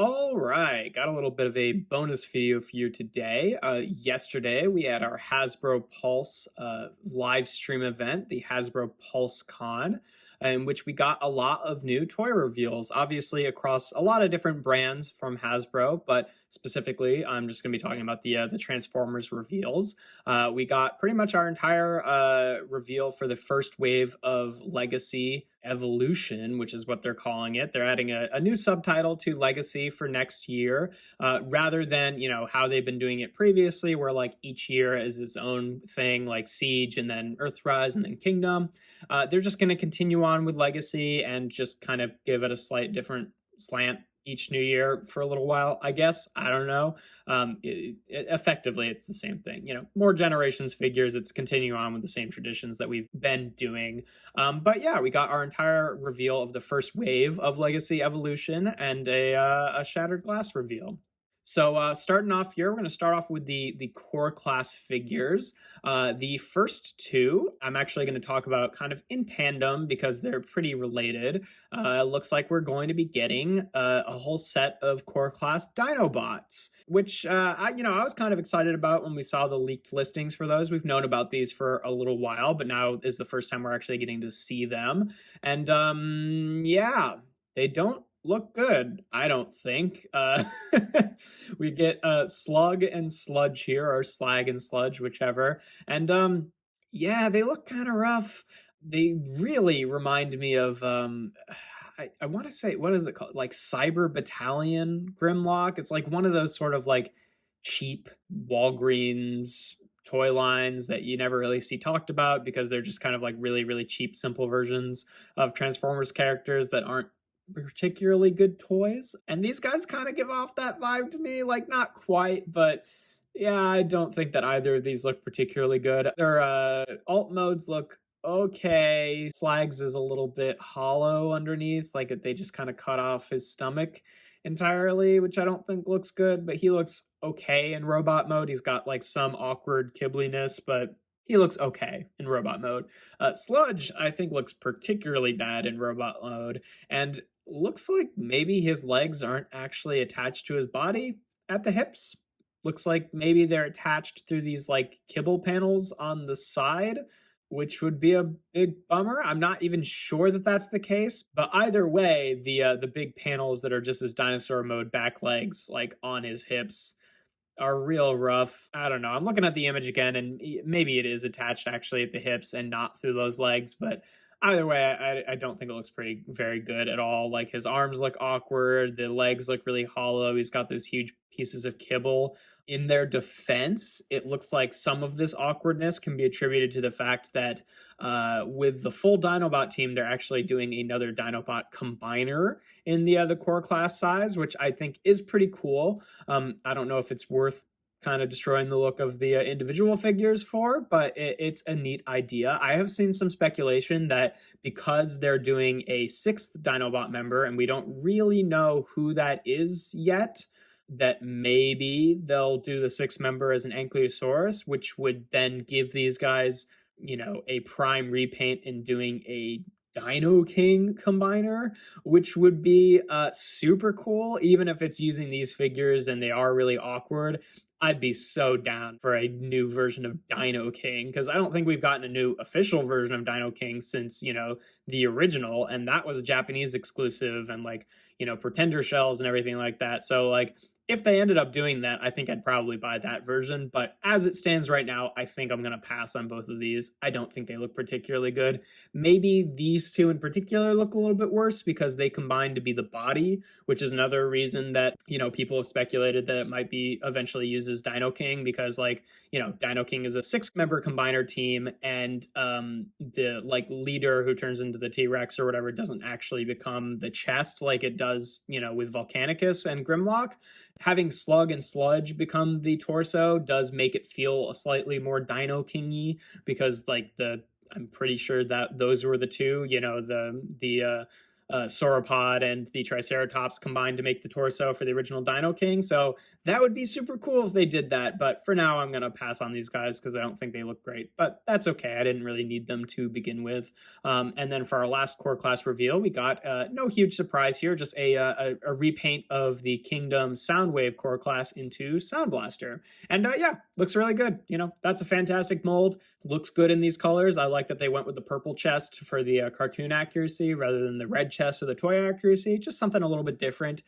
All right, got a little bit of a bonus video for you today. Yesterday, we had our Hasbro Pulse live stream event, the Hasbro Pulse Con, in which we got a lot of new toy reveals, obviously across a lot of different brands from Hasbro, but specifically, I'm just going to be talking about the Transformers reveals. We got pretty much our entire reveal for the first wave of Legacy Evolution, which is what they're calling it. They're adding a new subtitle to Legacy for next year, rather than, how they've been doing it previously, where like each year is its own thing, like Siege and then Earthrise and then Kingdom. They're just going to continue on with Legacy and just kind of give it a slight different slant each new year for a little while, I guess. I don't know. Effectively, it's the same thing. More Generations figures. It's continuing on with the same traditions that we've been doing. But yeah, we got our entire reveal of the first wave of Legacy Evolution and a Shattered Glass reveal. So starting off here, we're going to start off with the core class figures. The first two, I'm actually going to talk about kind of in tandem because they're pretty related. Looks like we're going to be getting a whole set of core class Dinobots, which I was kind of excited about when we saw the leaked listings for those. We've known about these for a little while, but now is the first time we're actually getting to see them. And yeah, they don't look good, I don't think. We get Slug and Sludge here, or Slag and Sludge, whichever. And yeah, they look kind of rough. They really remind me of I want to say, what is it called? Like Cyber Battalion Grimlock. It's like one of those sort of like cheap Walgreens toy lines that you never really see talked about because they're just kind of like really, really cheap, simple versions of Transformers characters that aren't particularly good toys. And these guys kind of give off that vibe to me, like not quite, but yeah, I don't think that either of these look particularly good. Their alt modes look okay. Slags is a little bit hollow underneath, like they just kind of cut off his stomach entirely, which I don't think looks good, but he looks okay in robot mode. He's got like some awkward kibbliness, but he looks okay in robot mode. Sludge, I think, looks particularly bad in robot mode, and looks like maybe his legs aren't actually attached to his body at the hips. Looks like maybe they're attached through these like kibble panels on the side, which would be a big bummer. I'm not even sure that that's the case, but either way, the big panels that are just his dinosaur mode back legs, like on his hips, are real rough. I don't know. I'm looking at the image again, and maybe it is attached actually at the hips and not through those legs, but either way, I don't think it looks very good at all. Like his arms look awkward, the legs look really hollow. He's got those huge pieces of kibble. In their defense, it looks like some of this awkwardness can be attributed to the fact that with the full Dinobot team, they're actually doing another Dinobot combiner in the core class size, which I think is pretty cool. I don't know if it's worth kind of destroying the look of the individual figures for, but it's a neat idea. I have seen some speculation that because they're doing a sixth Dinobot member, and we don't really know who that is yet, that maybe they'll do the sixth member as an Ankylosaurus, which would then give these guys, a prime repaint in doing a Dino King combiner, which would be super cool, even if it's using these figures and they are really awkward. I'd be so down for a new version of Dino King, because I don't think we've gotten a new official version of Dino King since, the original, and that was a Japanese exclusive and like, pretender shells and everything like that. So like, if they ended up doing that, I think I'd probably buy that version. But as it stands right now, I think I'm going to pass on both of these. I don't think they look particularly good. Maybe these two in particular look a little bit worse because they combine to be the body, which is another reason that, people have speculated that it might be eventually used as Dino King, because like, Dino King is a 6-member combiner team, and the like leader who turns into the T-Rex or whatever doesn't actually become the chest like it does, with Volcanicus and Grimlock. Having Slug and Sludge become the torso does make it feel a slightly more Dino King-y, because like I'm pretty sure that those were the two, the sauropod and the triceratops combined to make the torso for the original Dino King. So that would be super cool if they did that. But for now, I'm going to pass on these guys because I don't think they look great. But that's okay. I didn't really need them to begin with. And then for our last core class reveal, we got no huge surprise here, just a repaint of the Kingdom Soundwave core class into Sound Blaster. And yeah, looks really good. You know, that's a fantastic mold. Looks good in these colors. I like that they went with the purple chest for the cartoon accuracy rather than the red chest or the toy accuracy. Just something a little bit different.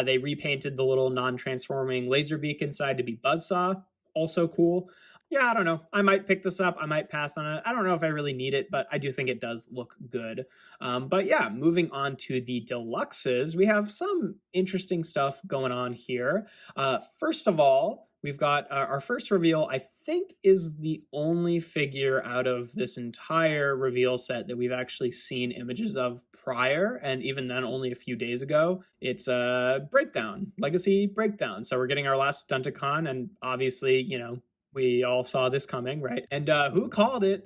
They repainted the little non-transforming laser beak inside to be Buzzsaw. Also cool. Yeah, I don't know. I might pick this up. I might pass on it. I don't know if I really need it, but I do think it does look good. But yeah, moving on to the Deluxes, we have some interesting stuff going on here. First of all, we've got our first reveal, I think, is the only figure out of this entire reveal set that we've actually seen images of prior, and even then only a few days ago. It's a Breakdown, Legacy Breakdown. So we're getting our last Stunticon, and obviously, you know, we all saw this coming, right? And who called it?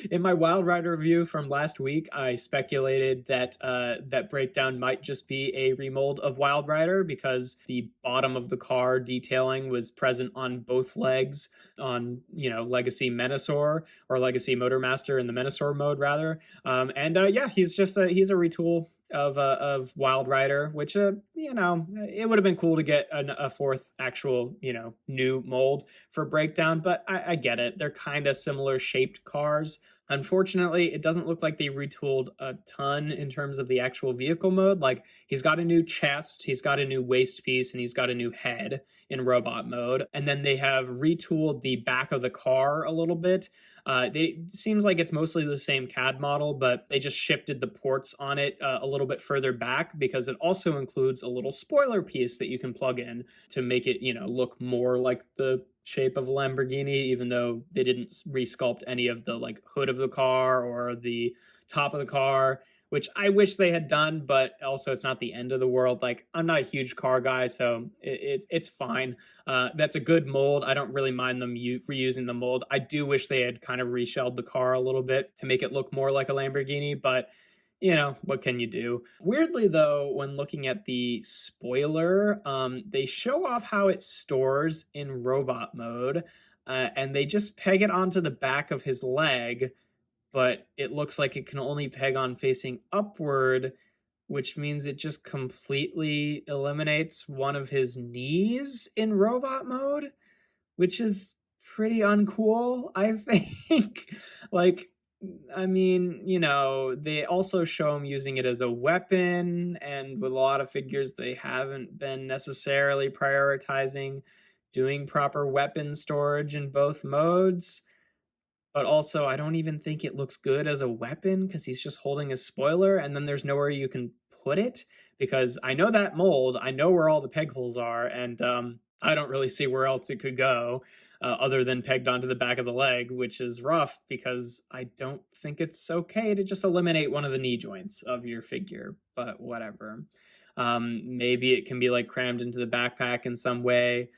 In my Wild Rider review from last week, I speculated that that Breakdown might just be a remold of Wild Rider because the bottom of the car detailing was present on both legs on, you know, Legacy Menasor or Legacy Motormaster in the Menasor mode, rather. And yeah, he's a retool of Wild Rider, which you know, it would have been cool to get a fourth actual, you know, new mold for Breakdown, but I get it. They're kind of similar shaped cars. Unfortunately, it doesn't look like they retooled a ton in terms of the actual vehicle mode. Like, he's got a new chest, he's got a new waist piece, and he's got a new head in robot mode. And then they have retooled the back of the car a little bit. It seems like it's mostly the same CAD model, but they just shifted the ports on it a little bit further back because it also includes a little spoiler piece that you can plug in to make it, you know, look more like the shape of a Lamborghini, even though they didn't resculpt any of the like hood of the car or the top of the car, which I wish they had done, but also it's not the end of the world. Like, I'm not a huge car guy, so it's fine. That's a good mold. I don't really mind them reusing the mold. I do wish they had kind of reshelled the car a little bit to make it look more like a Lamborghini, but you know, what can you do? Weirdly, though, when looking at the spoiler, they show off how it stores in robot mode, and they just peg it onto the back of his leg, but it looks like it can only peg on facing upward, which means it just completely eliminates one of his knees in robot mode, which is pretty uncool, I think. Like, I mean, you know, they also show him using it as a weapon, and with a lot of figures, they haven't been necessarily prioritizing doing proper weapon storage in both modes. But also, I don't even think it looks good as a weapon because he's just holding a spoiler, and then there's nowhere you can put it because I know that mold, I know where all the peg holes are, and I don't really see where else it could go other than pegged onto the back of the leg, which is rough because I don't think it's okay to just eliminate one of the knee joints of your figure, but whatever. Maybe it can be like crammed into the backpack in some way.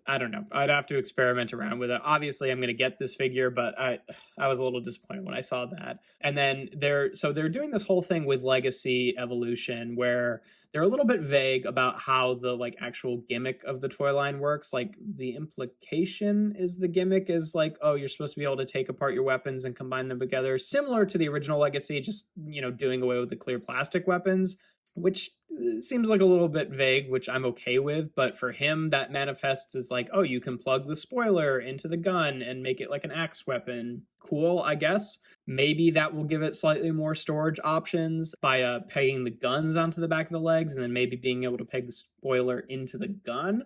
I don't know. I'd have to experiment around with it. Obviously, I'm going to get this figure, but I was a little disappointed when I saw that. And then they're doing this whole thing with Legacy Evolution where they're a little bit vague about how the like actual gimmick of the toy line works. Like, the implication is the gimmick is like, oh, you're supposed to be able to take apart your weapons and combine them together, similar to the original Legacy, just, you know, doing away with the clear plastic weapons, which seems like a little bit vague, which I'm okay with. But for him, that manifests as like, oh, you can plug the spoiler into the gun and make it like an axe weapon. Cool, I guess. Maybe that will give it slightly more storage options by pegging the guns onto the back of the legs and then maybe being able to peg the spoiler into the gun.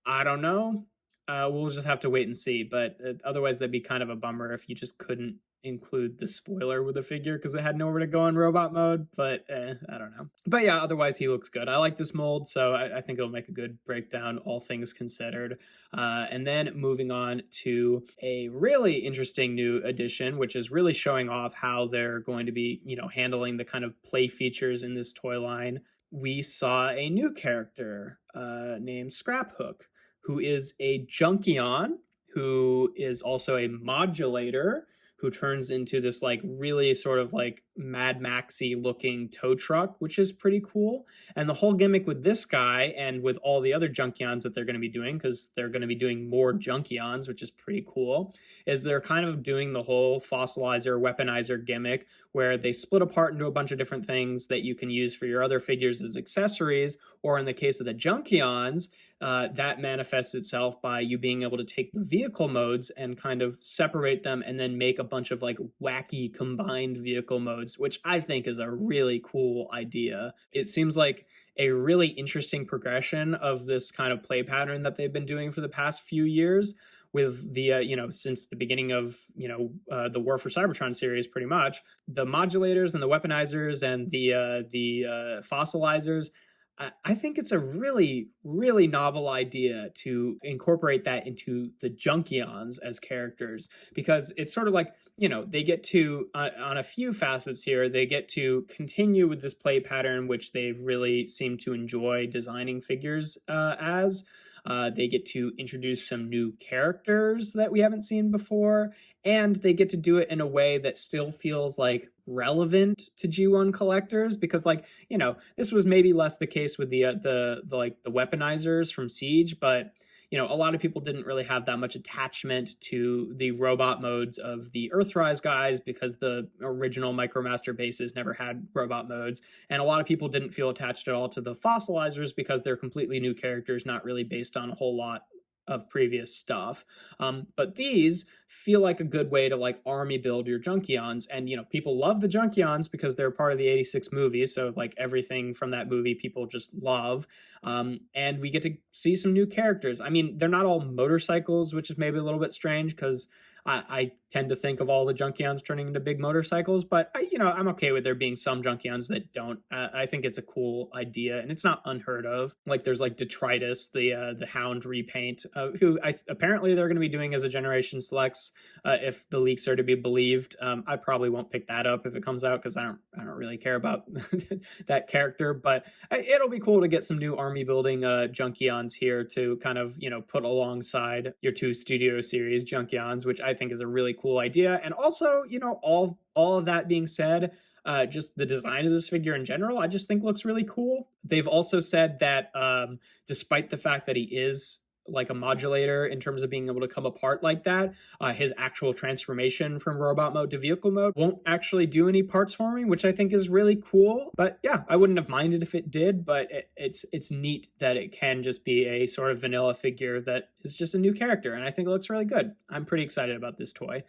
I don't know. We'll just have to wait and see. But otherwise, that'd be kind of a bummer if you just couldn't include the spoiler with the figure because it had nowhere to go in robot mode, but I don't know. But yeah, otherwise he looks good. I like this mold, so I think it'll make a good breakdown, all things considered. And then moving on to a really interesting new addition, which is really showing off how they're going to be, you know, handling the kind of play features in this toy line. We saw a new character named Scraphook, who is a Junkion, who is also a modulator, who turns into this like really sort of like Mad Maxy looking tow truck, which is pretty cool. And the whole gimmick with this guy and with all the other Junkions that they're going to be doing, because they're going to be doing more Junkions, which is pretty cool, is they're kind of doing the whole fossilizer, weaponizer gimmick where they split apart into a bunch of different things that you can use for your other figures as accessories, or in the case of the Junkions, that manifests itself by you being able to take the vehicle modes and kind of separate them and then make a bunch of like wacky combined vehicle modes, which I think is a really cool idea. It seems like a really interesting progression of this kind of play pattern that they've been doing for the past few years with the since the beginning of the War for Cybertron series. Pretty much the modulators and the weaponizers and the fossilizers, I think it's a really, really novel idea to incorporate that into the Junkions as characters, because it's sort of like, they get to, on a few facets here, they get to continue with this play pattern, which they've really seemed to enjoy designing figures as. They get to introduce some new characters that we haven't seen before, and they get to do it in a way that still feels like relevant to G1 collectors, because this was maybe less the case with the weaponizers from Siege, but a lot of people didn't really have that much attachment to the robot modes of the Earthrise guys because the original Micromaster bases never had robot modes. And a lot of people didn't feel attached at all to the fossilizers because they're completely new characters, not really based on a whole lot of previous stuff. But these feel like a good way to army build your Junkions. And, people love the Junkions because they're part of the 86 movie. So everything from that movie, people just love. And we get to see some new characters. I mean, they're not all motorcycles, which is maybe a little bit strange because I tend to think of all the Junkions turning into big motorcycles, but I'm okay with there being some Junkions that don't. I think it's a cool idea, and it's not unheard of. There's Detritus, the Hound repaint, who apparently they're going to be doing as a Generation Selects, if the leaks are to be believed. I probably won't pick that up if it comes out because I don't really care about that character, but it'll be cool to get some new army building Junkions here to kind of put alongside your two Studio Series Junkions, which I think is a really cool idea. And also, all of that being said, just the design of this figure in general, I just think looks really cool. They've also said that despite the fact that he is like a modulator in terms of being able to come apart like that, his actual transformation from robot mode to vehicle mode won't actually do any parts forming, which I think is really cool. But yeah, I wouldn't have minded if it did, but it's neat that it can just be a sort of vanilla figure that is just a new character, and I think it looks really good. I'm pretty excited about this toy.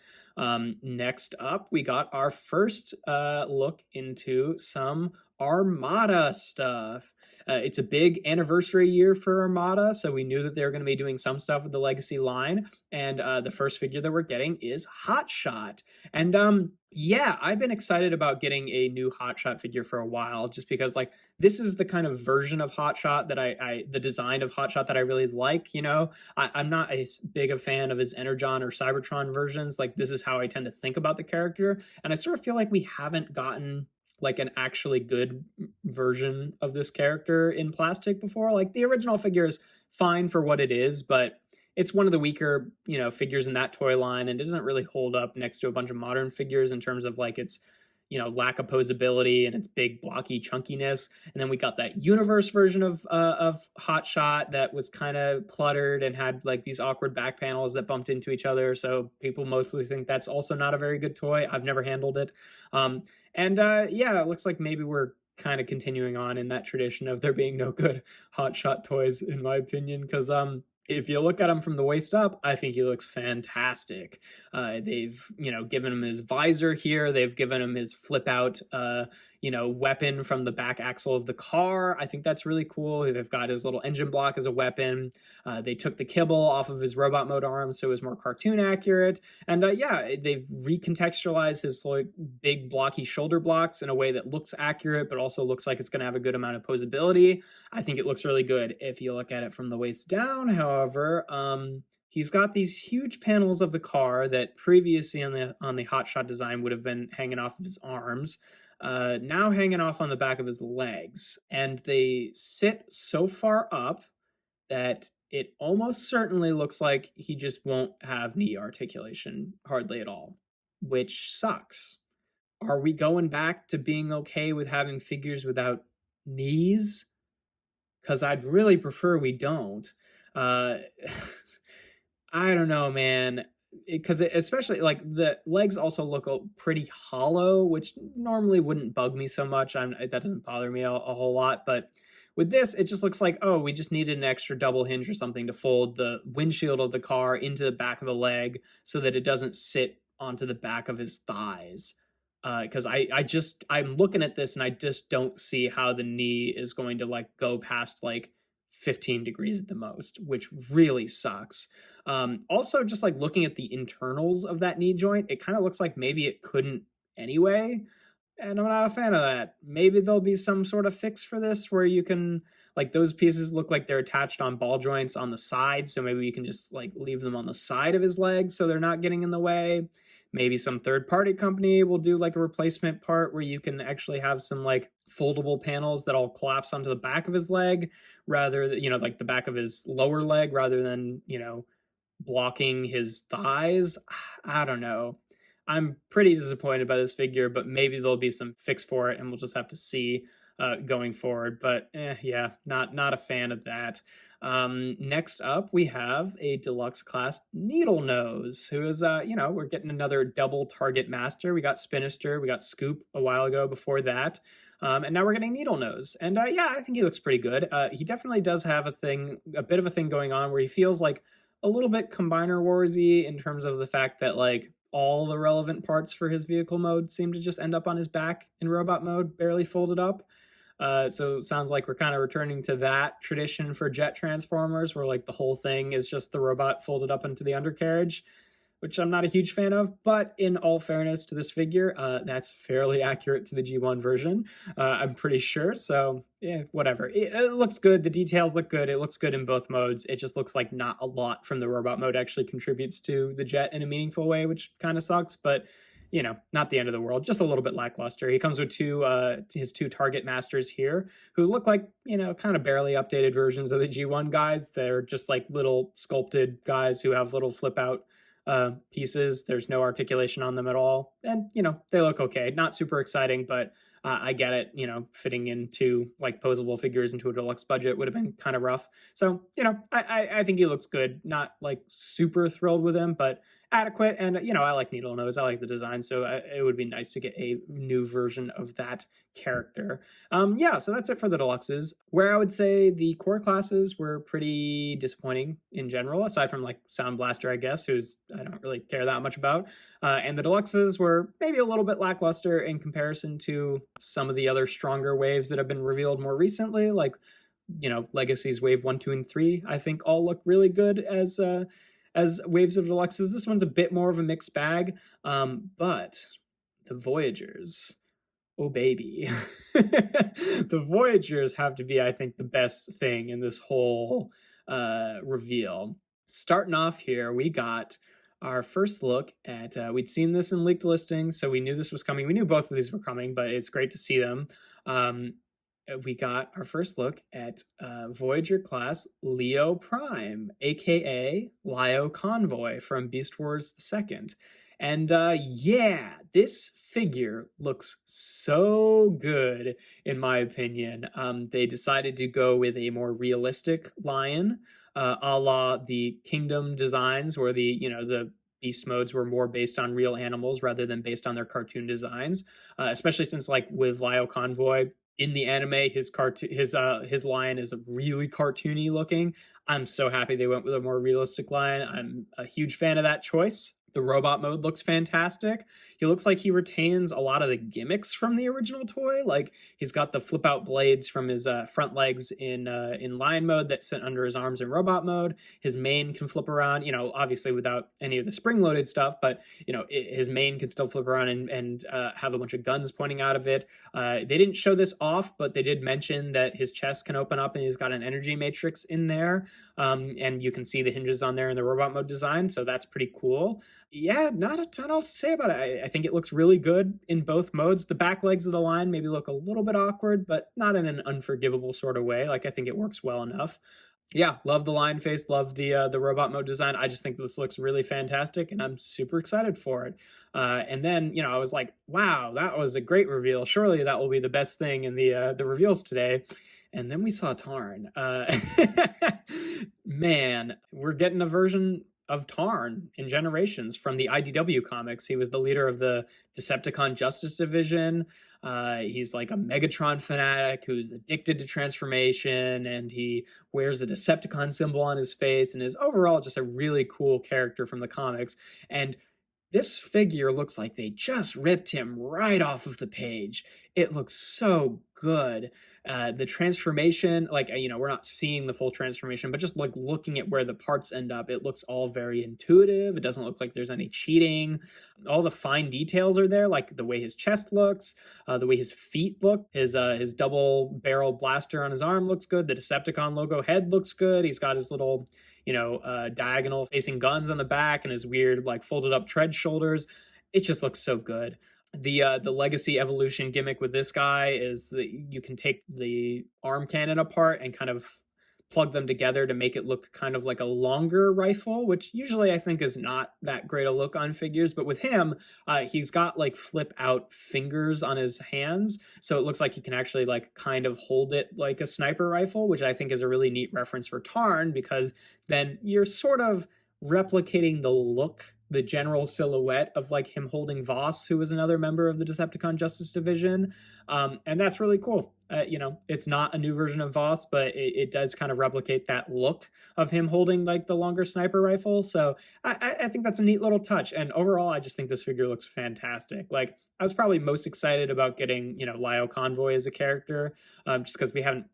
Next up, we got our first look into some Armada stuff. It's a big anniversary year for Armada, so we knew that they were going to be doing some stuff with the Legacy line, and the first figure that we're getting is Hotshot. And yeah, I've been excited about getting a new Hotshot figure for a while, just because this is the kind of version of Hotshot that the design of Hotshot that I really like. I'm not as big a fan of his Energon or Cybertron versions. This is how I tend to think about the character, and I sort of feel like we haven't gotten an actually good version of this character in plastic before. The original figure is fine for what it is, but it's one of the weaker, figures in that toy line, and it doesn't really hold up next to a bunch of modern figures in terms of its lack of posability and its big blocky chunkiness. And then we got that universe version of Hotshot that was kind of cluttered and had these awkward back panels that bumped into each other. So people mostly think that's also not a very good toy. I've never handled it. Yeah, it looks like maybe we're kind of continuing on in that tradition of there being no good Hotshot toys, in my opinion, because if you look at him from the waist up, I think he looks fantastic. They've, given him his visor here. They've given him his flip out, weapon from the back axle of the car. I think that's really cool. They've got his little engine block as a weapon. They took the kibble off of his robot mode arm, so it was more cartoon accurate. And yeah, they've recontextualized his big blocky shoulder blocks in a way that looks accurate, but also looks like it's going to have a good amount of posability. I think it looks really good. If you look at it from the waist down, however, he's got these huge panels of the car that previously on the Hotshot design would have been hanging off of his arms, now hanging off on the back of his legs. And they sit so far up that it almost certainly looks like he just won't have knee articulation hardly at all, which sucks. Are we going back to being okay with having figures without knees? Because I'd really prefer we don't. Uh, I don't know, man. Because especially like the legs also look pretty hollow, which normally wouldn't bug me so much. That doesn't bother me a whole lot. But with this, it just looks like, oh, we just needed an extra double hinge or something to fold the windshield of the car into the back of the leg so that it doesn't sit onto the back of his thighs. Because I'm looking at this and I just don't see how the knee is going to like go past like 15 degrees at the most, which really sucks. Also, just like looking at the internals of that knee joint, it kind of looks like maybe it couldn't anyway. And I'm not a fan of that. Maybe there'll be some sort of fix for this where you can, like, those pieces look like they're attached on ball joints on the side. So maybe you can just like leave them on the side of his leg so they're not getting in the way. Maybe some third party company will do like a replacement part where you can actually have some like foldable panels that all collapse onto the back of his leg rather than, like the back of his lower leg rather than, blocking his thighs. I don't know. I'm pretty disappointed by this figure, but maybe there'll be some fix for it, and we'll just have to see going forward. But yeah, not a fan of that. Next up, we have a deluxe class Needle Nose, who is we're getting another double target master. We got Spinister, we got Scoop a while ago before that. And now we're getting Needle Nose. And yeah, I think he looks pretty good. He definitely does have a bit of a thing going on where he feels like a little bit Combiner Warsy in terms of the fact that like all the relevant parts for his vehicle mode seem to just end up on his back in robot mode, barely folded up. So it sounds like we're kind of returning to that tradition for jet transformers, where like the whole thing is just the robot folded up into the undercarriage, which I'm not a huge fan of. But in all fairness to this figure, that's fairly accurate to the G1 version, I'm pretty sure. So yeah, whatever. It looks good. The details look good. It looks good in both modes. It just looks like not a lot from the robot mode actually contributes to the jet in a meaningful way, which kind of sucks. But not the end of the world, just a little bit lackluster. He comes with his two target masters here, who look like, kind of barely updated versions of the G1 guys. They're just like little sculpted guys who have little flip out pieces. There's no articulation on them at all. And, they look okay. Not super exciting, but I get it. Fitting into like posable figures into a deluxe budget would have been kind of rough. So, I think he looks good. Not like super thrilled with him, but adequate. And, I like Needle Nose. I like the design. So it would be nice to get a new version of that character. Yeah, so that's it for the deluxes. Where I would say the core classes were pretty disappointing in general, aside from like Sound Blaster, I guess, who's I don't really care that much about. And the deluxes were maybe a little bit lackluster in comparison to some of the other stronger waves that have been revealed more recently, like Legacy's Wave 1, 2, and 3, I think all look really good as waves of deluxes. This one's a bit more of a mixed bag, but the Voyagers, oh baby. The Voyagers have to be, I think, the best thing in this whole reveal. Starting off here, we got our first look at, we'd seen this in leaked listings, so we knew this was coming. We knew both of these were coming, but it's great to see them. We got our first look at Voyager class Leo Prime, aka Lio Convoy from Beast Wars II. And yeah, this figure looks so good, in my opinion. They decided to go with a more realistic lion, a la the Kingdom designs, where the beast modes were more based on real animals rather than based on their cartoon designs. Especially since, like, with Lio Convoy, in the anime, his lion is really cartoony looking. I'm so happy they went with a more realistic lion. I'm a huge fan of that choice. The robot mode looks fantastic. He looks like he retains a lot of the gimmicks from the original toy. Like, he's got the flip out blades from his front legs in lion mode that sit under his arms in robot mode. His mane can flip around, obviously without any of the spring loaded stuff, but his mane can still flip around and have a bunch of guns pointing out of it. They didn't show this off, but they did mention that his chest can open up and he's got an energy matrix in there. And you can see the hinges on there in the robot mode design. So that's pretty cool. Yeah, not a ton else to say about it. I think it looks really good in both modes. The back legs of the line maybe look a little bit awkward, but not in an unforgivable sort of way. Like, I think it works well enough. Yeah, love the lion face, love the robot mode design. I just think this looks really fantastic, and I'm super excited for it. And then I was like, wow, that was a great reveal. Surely that will be the best thing in the reveals today. And then we saw Tarn. Man, we're getting a version of Tarn in Generations from the IDW comics. He was the leader of the Decepticon Justice Division. He's like a Megatron fanatic who's addicted to transformation, and he wears a Decepticon symbol on his face, and is overall just a really cool character from the comics. And this figure looks like they just ripped him right off of the page. It looks so good. The transformation, like, we're not seeing the full transformation, but just like looking at where the parts end up, it looks all very intuitive. It doesn't look like there's any cheating. All the fine details are there, like the way his chest looks, the way his feet look. His double barrel blaster on his arm looks good. The Decepticon logo head looks good. He's got his little diagonal facing guns on the back and his weird like folded up tread shoulders. It just looks so good. The legacy evolution gimmick with this guy is that you can take the arm cannon apart and kind of plug them together to make it look kind of like a longer rifle, which usually I think is not that great a look on figures. But with him, he's got like flip out fingers on his hands, so it looks like he can actually like kind of hold it like a sniper rifle, which I think is a really neat reference for Tarn, because then you're sort of replicating the look, the general silhouette of like him holding Voss, who was another member of the Decepticon Justice Division. And that's really cool. It's not a new version of Voss, but it does kind of replicate that look of him holding like the longer sniper rifle. So I think that's a neat little touch. And overall, I just think this figure looks fantastic. Like, I was probably most excited about getting, Lyle Convoy as a character, just because we haven't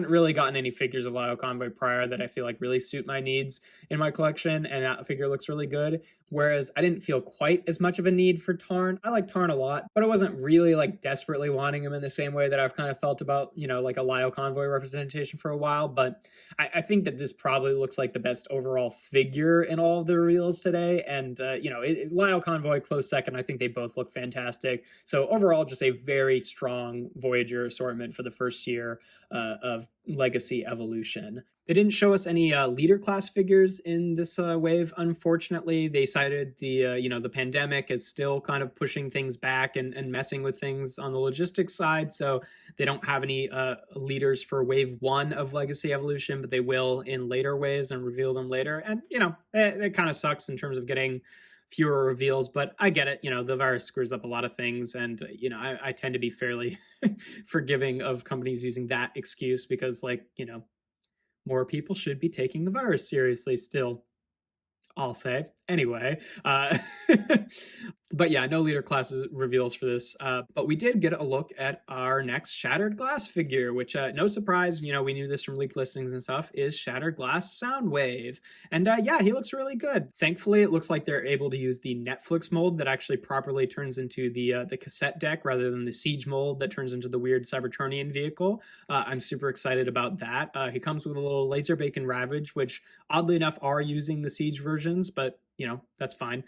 really gotten any figures of Lyle Convoy prior that I feel like really suit my needs in my collection, and that figure looks really good. Whereas I didn't feel quite as much of a need for Tarn. I like Tarn a lot, but I wasn't really like desperately wanting him in the same way that I've kind of felt about, like a Lyle Convoy representation for a while. But I think that this probably looks like the best overall figure in all of the reveals today. And, Lyle Convoy, close second. I think they both look fantastic. So overall, just a very strong Voyager assortment for the first year of Legacy Evolution. They didn't show us any leader class figures in this wave. Unfortunately, they cited the pandemic as still kind of pushing things back and messing with things on the logistics side. So they don't have any leaders for wave 1 of Legacy Evolution, but they will in later waves and reveal them later. And it kind of sucks in terms of getting fewer reveals, but I get it. The virus screws up a lot of things, and I tend to be fairly forgiving of companies using that excuse, because more people should be taking the virus seriously still, I'll say. Anyway, but yeah, no leader classes reveals for this. But we did get a look at our next Shattered Glass figure, which, no surprise, we knew this from leaked listings and stuff, is Shattered Glass Soundwave. And yeah, he looks really good. Thankfully, it looks like they're able to use the Netflix mold that actually properly turns into the cassette deck rather than the Siege mold that turns into the weird Cybertronian vehicle. I'm super excited about that. He comes with a little laser bacon Ravage, which oddly enough are using the Siege versions, but that's fine.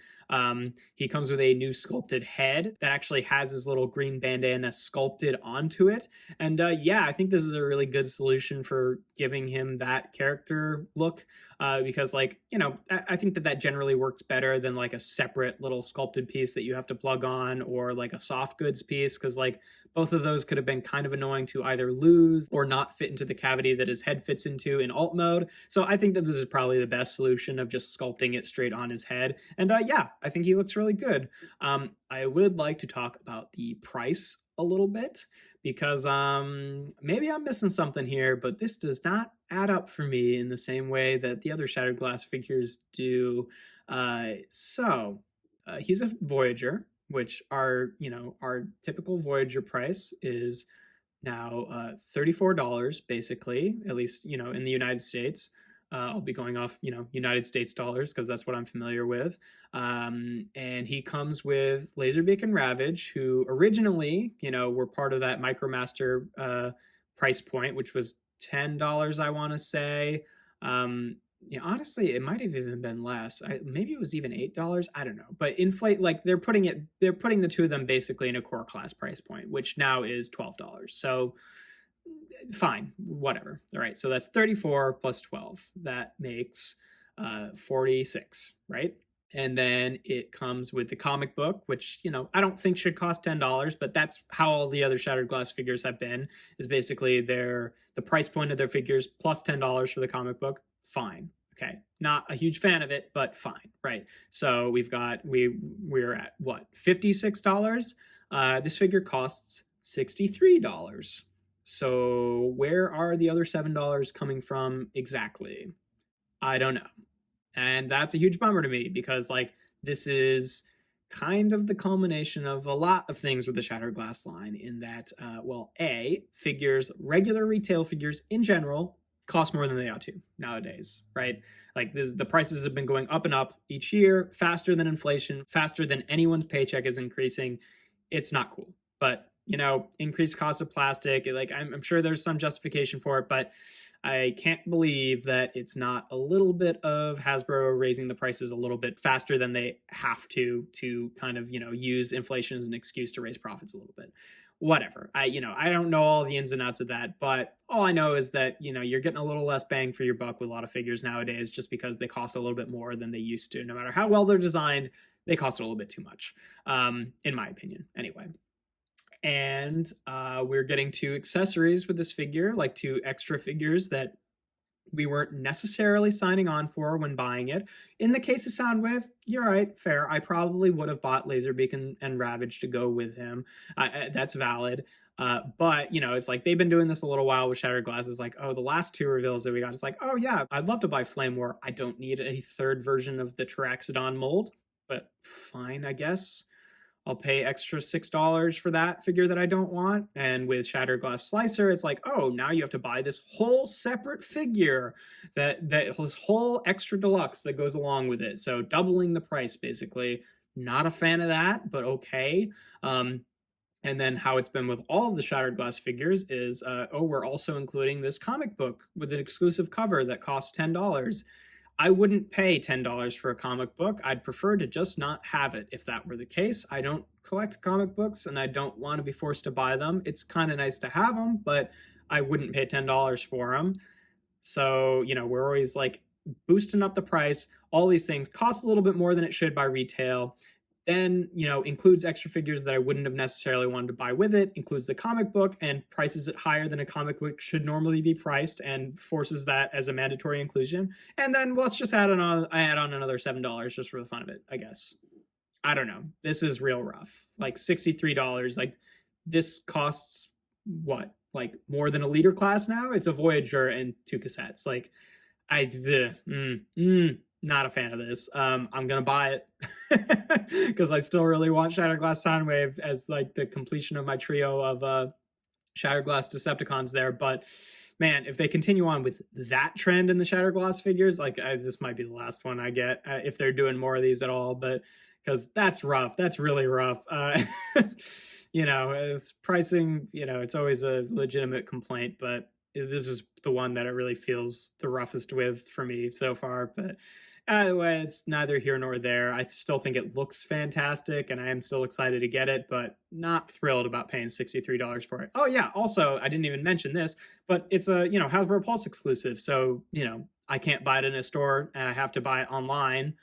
He comes with a new sculpted head that actually has his little green bandana sculpted onto it. And yeah, I think this is a really good solution for giving him that character look, because I think that generally works better than like a separate little sculpted piece that you have to plug on, or like a soft goods piece, because both of those could have been kind of annoying to either lose or not fit into the cavity that his head fits into in alt mode. So I think that this is probably the best solution of just sculpting it straight on his head. And yeah, I think he looks really good. I would like to talk about the price a little bit, because maybe I'm missing something here, but this does not add up for me in the same way that the other Shattered Glass figures do. So he's a Voyager, which our typical Voyager price is now $34 basically, at least in the United States. I'll be going off United States dollars because that's what I'm familiar with. And he comes with Laserbeak and Ravage, who originally were part of that MicroMaster price point, which was $10, I want to say. Honestly, it might have even been less. Maybe it was even $8. I don't know. But they're putting the two of them basically in a core class price point, which now is $12. So fine, whatever. All right, so that's 34 plus 12. That makes 46, right? And then it comes with the comic book, which, I don't think should cost $10, but that's how all the other Shattered Glass figures have been, is basically the price point of their figures plus $10 for the comic book. Fine. Okay. Not a huge fan of it, but fine. Right. So we're at what, $56? This figure costs $63. So where are the other $7 coming from exactly? I don't know. And that's a huge bummer to me because, like, this is kind of the culmination of a lot of things with the Shattered Glass line, in that, figures, regular retail figures in general, cost more than they ought to nowadays, right? Like, the prices have been going up and up each year, faster than inflation, faster than anyone's paycheck is increasing. It's not cool. But, increased cost of plastic, like, I'm sure there's some justification for it, but I can't believe that it's not a little bit of Hasbro raising the prices a little bit faster than they have to kind of, use inflation as an excuse to raise profits a little bit. Whatever. I don't know all the ins and outs of that, but all I know is that, you're getting a little less bang for your buck with a lot of figures nowadays, just because they cost a little bit more than they used to. No matter how well they're designed, they cost a little bit too much, in my opinion, anyway. And we're getting 2 accessories with this figure, like 2 extra figures that we weren't necessarily signing on for when buying it. In the case of Soundwave, you're right, fair. I probably would have bought Laserbeak and Ravage to go with him. That's valid. But, it's like they've been doing this a little while with Shattered Glass. It's like, oh, the last 2 reveals that we got, it's like, oh yeah, I'd love to buy Flame War. I don't need a 3rd version of the Taraxodon mold, but fine, I guess. I'll pay extra $6 for that figure that I don't want. And with Shattered Glass Slicer, it's like, oh, now you have to buy this whole separate figure, that this whole extra deluxe that goes along with it. So doubling the price, basically. Not a fan of that, but okay. And then how it's been with all of the Shattered Glass figures is, we're also including this comic book with an exclusive cover that costs $10. I wouldn't pay $10 for a comic book. I'd prefer to just not have it if that were the case. I don't collect comic books and I don't want to be forced to buy them. It's kind of nice to have them, but I wouldn't pay $10 for them. So, we're always like boosting up the price. All these things cost a little bit more than it should by retail. Then, includes extra figures that I wouldn't have necessarily wanted to buy with it, includes the comic book, and prices it higher than a comic book should normally be priced, and forces that as a mandatory inclusion. And then let's just add on another $7 just for the fun of it, I guess. I don't know. This is real rough. Like $63. Like, this costs what? Like more than a leader class now? It's a Voyager and 2 cassettes. Like, not a fan of this. I'm gonna buy it because I still really want Shattered Glass Soundwave as like the completion of my trio of Shattered Glass Decepticons there. But man, if they continue on with that trend in the Shattered Glass figures, like this might be the last one I get if they're doing more of these at all. But because that's rough, that's really rough. It's pricing. It's always a legitimate complaint, but this is the one that it really feels the roughest with for me so far. But either way, it's neither here nor there. I still think it looks fantastic, and I am still excited to get it, but not thrilled about paying $63 for it. Oh yeah, also, I didn't even mention this, but it's a, Hasbro Pulse exclusive, so, I can't buy it in a store, and I have to buy it online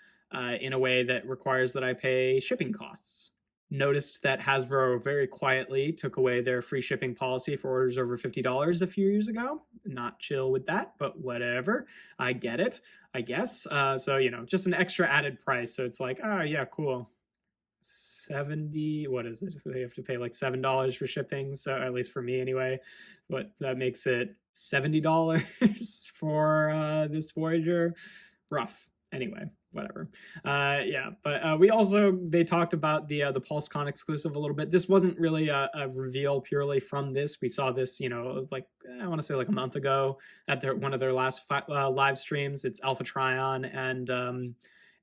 in a way that requires that I pay shipping costs. Noticed that Hasbro very quietly took away their free shipping policy for orders over $50 a few years ago. Not chill with that, but whatever. I get it, I guess. So, just an extra added price. So it's like, oh, yeah, cool. 70, what is it? They have to pay like $7 for shipping. So at least for me anyway, but that makes it $70 for this Voyager. Rough. Anyway, whatever. But they talked about the Pulse Con exclusive a little bit. This wasn't really a reveal purely from this. We saw this, like I want to say like a month ago at one of their last live streams. It's Alpha Trion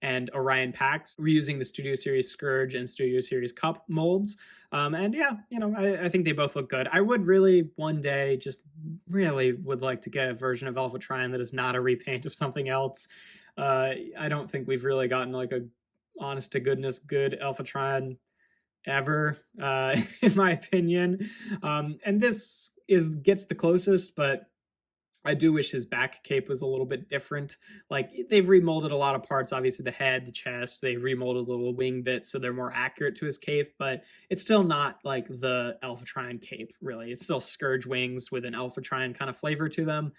and Orion Pax, reusing the Studio Series Scourge and Studio Series Cup molds. I think they both look good. I would really one day just really would like to get a version of Alpha Trion that is not a repaint of something else. I don't think we've really gotten like a honest to goodness good Alpha Trion ever, in my opinion. And this gets the closest, but I do wish his back cape was a little bit different. Like, they've remolded a lot of parts, obviously the head, the chest, they've remolded little wing bits so they're more accurate to his cape, but it's still not like the Alpha Trion cape, really. It's still Scourge wings with an Alpha Trion kind of flavor to them.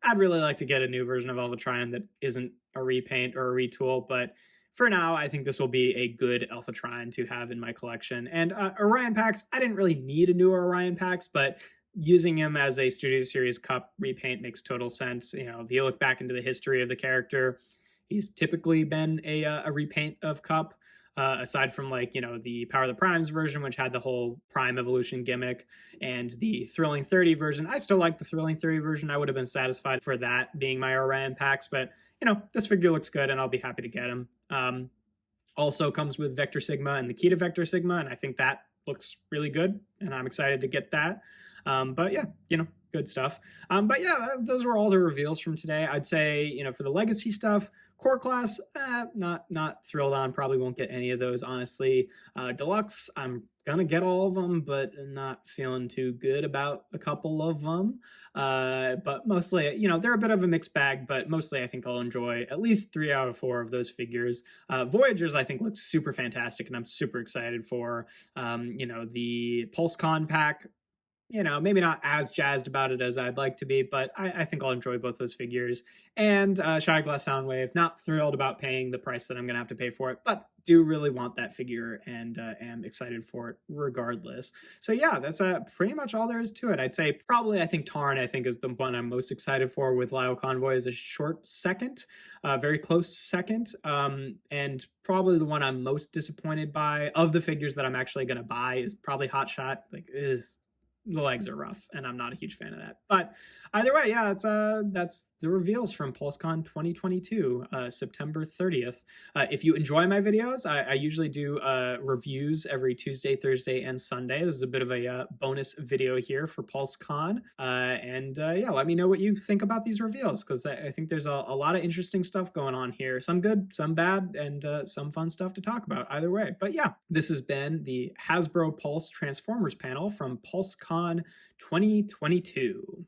I'd really like to get a new version of Alpha Trion that isn't a repaint or a retool, but for now, I think this will be a good Alpha Trion to have in my collection. And Orion packs, I didn't really need a new Orion packs, but using him as a Studio Series Cup repaint makes total sense. You know, if you look back into the history of the character, he's typically been a repaint of Cup. Aside from, like, you know, the Power of the Primes version, which had the whole Prime evolution gimmick, and the Thrilling 30 version. I still like the Thrilling 30 version. I would have been satisfied for that being my Orion packs, but, you know, this figure looks good and I'll be happy to get him. Also comes with Vector Sigma and the key to Vector Sigma, and I think that looks really good, and I'm excited to get that. But yeah, you know, good stuff. But yeah, those were all the reveals from today. I'd say, you know, for the legacy stuff, core class, not thrilled on. Probably won't get any of those, honestly. Deluxe, I'm gonna get all of them, but not feeling too good about a couple of them. But mostly, you know, they're a bit of a mixed bag, but mostly I think I'll enjoy at least 3 out of 4 of those figures. Voyagers, I think, look super fantastic, and I'm super excited for. You know, the Pulse Con pack, you know, maybe not as jazzed about it as I'd like to be, but I think I'll enjoy both those figures. And Shy Glass Soundwave, not thrilled about paying the price that I'm going to have to pay for it, but do really want that figure and am excited for it regardless. So yeah, that's pretty much all there is to it. I'd say probably, I think Tarn, I think, is the one I'm most excited for, with Lyle Convoy as a short second, very close second. And probably the one I'm most disappointed by of the figures that I'm actually going to buy is probably Hot Shot. Like, the legs are rough, and I'm not a huge fan of that. But either way, yeah, that's the reveals from PulseCon 2022, September 30th. If you enjoy my videos, I usually do reviews every Tuesday, Thursday, and Sunday. This is a bit of a bonus video here for PulseCon. And yeah, let me know what you think about these reveals, because I think there's a lot of interesting stuff going on here. Some good, some bad, and some fun stuff to talk about either way. But yeah, this has been the Hasbro Pulse Transformers panel from PulseCon 2022.